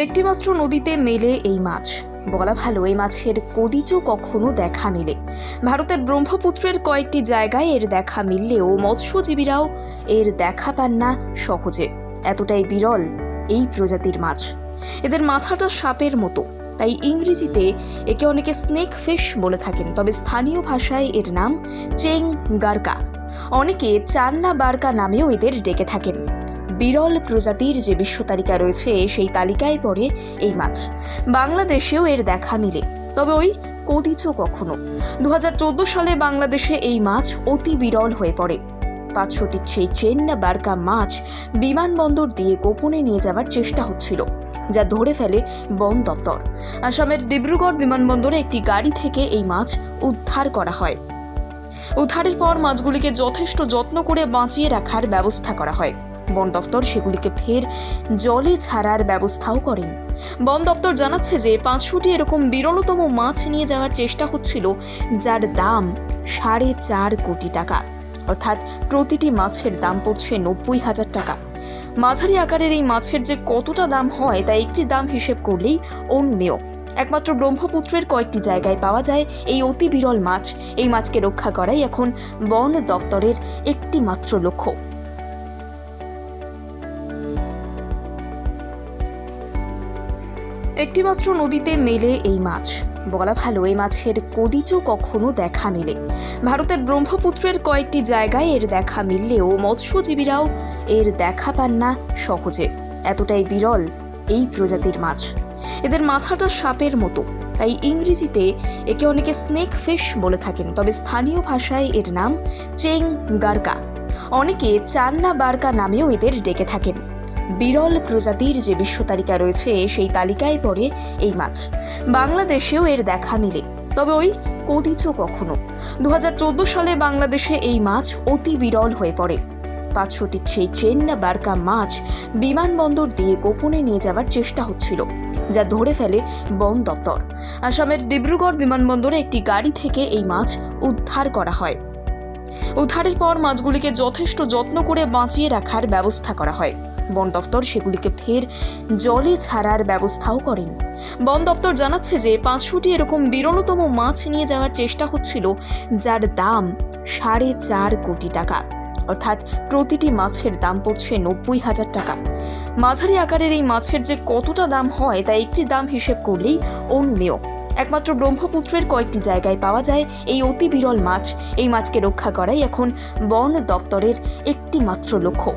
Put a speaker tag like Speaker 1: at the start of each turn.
Speaker 1: একটিমাত্র নদীতে মেলে এই মাছ। বলা ভালো, এই মাছের কদিচও কখনো দেখা মেলে। ভারতের ব্রহ্মপুত্রের কয়েকটি জায়গায় এর দেখা মিললেও মৎস্যজীবীরাও এর দেখা পান না সহজে। এতটাই বিরল এই প্রজাতির মাছ। এদের মাথাটা সাপের মতো, তাই ইংরেজিতে একে অনেকে স্নেক ফিশ বলে থাকেন, তবে স্থানীয় ভাষায় এর নাম চেং গারকা। অনেকে চান্না বারকা নামেও এদের ডেকে থাকেন। বিরল প্রজাতির যে বিশ্ব তালিকা রয়েছে, সেই তালিকায় পড়ে এই মাছ। বাংলাদেশেও এর দেখা মিলে, তবে ওই কদিচও কখনো। 2014 সালে বাংলাদেশে এই মাছ অতি বিরল হয়ে পড়ে। 500টি সেই চেন্না বারকা মাছ বিমানবন্দর দিয়ে গোপনে নিয়ে যাওয়ার চেষ্টা হচ্ছিল, যা ধরে ফেলে বন দপ্তর। আসামের ডিব্রুগড় বিমানবন্দরে একটি গাড়ি থেকে এই মাছ উদ্ধার করা হয়। উদ্ধারের পর মাছগুলিকে যথেষ্ট যত্ন করে বাঁচিয়ে রাখার ব্যবস্থা করা হয়। বন দপ্তর সেগুলিকে ফের জলে ছাড়ার ব্যবস্থাও করেন। বন দপ্তর জানাচ্ছে যে 500টি এরকম বিরলতম মাছ নিয়ে যাওয়ার চেষ্টা হচ্ছিল, যার দাম 4.5 কোটি টাকা। অর্থাৎ প্রতিটি মাছের দাম পড়ছে 90,000 টাকা। মাঝারি আকারের এই মাছের যে কতটা দাম হয়, তা একটি দাম হিসেব করলেই অনুমেয়। একমাত্র ব্রহ্মপুত্রের কয়েকটি জায়গায় পাওয়া যায় এই অতি বিরল মাছ। এই মাছকে রক্ষা করাই এখন বন দপ্তরের একটি মাত্র লক্ষ্য। একটিমাত্র নদীতে মেলে এই মাছ। বলা ভালো, এই মাছের কদিচও কখনো দেখা মেলে। ভারতের ব্রহ্মপুত্রের কয়েকটি জায়গায় এর দেখা মিললেও মৎস্যজীবীরাও এর দেখা পান না সহজে। এতটাই বিরল এই প্রজাতির মাছ। এদের মাথাটা সাপের মতো, তাই ইংরেজিতে একে অনেকে স্নেক ফিশ বলে থাকেন, তবে স্থানীয় ভাষায় এর নাম চেং গারকা। অনেকে চান্না বারকা নামেও এদের ডেকে থাকেন। বিরল প্রজাতির যে বিশ্ব তালিকা রয়েছে, সেই তালিকায় পড়ে এই মাছ। বাংলাদেশেও এর দেখা মিলে, তবে ওই কদিচও কখনো। 2014 সালে বাংলাদেশে এই মাছ অতি বিরল হয়ে পড়ে। 500টি সেই চেন্না বারকা মাছ বিমানবন্দর দিয়ে গোপনে নিয়ে যাওয়ার চেষ্টা হচ্ছিল, যা ধরে ফেলে বন দপ্তর। আসামের ডিব্রুগড় বিমানবন্দরে একটি গাড়ি থেকে এই মাছ উদ্ধার করা হয়। উদ্ধারের পর মাছগুলিকে যথেষ্ট যত্ন করে বাঁচিয়ে রাখার ব্যবস্থা করা হয়। বন দপ্তর সেগুলিকে ফের জলে ছাড়ার ব্যবস্থাও করেন। বন দপ্তর জানাচ্ছে যে 500টি এরকম বিরলতম মাছ নিয়ে যাওয়ার চেষ্টা হচ্ছিল, যার দাম 4.5 কোটি টাকা। অর্থাৎ প্রতিটি মাছের দাম পড়ছে 90,000 টাকা। মাঝারি আকারের এই মাছের যে কতটা দাম হয়, তা একটি দাম হিসেব করলেই অনুমেয়। একমাত্র ব্রহ্মপুত্রের কয়েকটি জায়গায় পাওয়া যায় এই অতি বিরল মাছ। এই মাছকে রক্ষা করাই এখন বন দপ্তরের একটি মাত্র লক্ষ্য।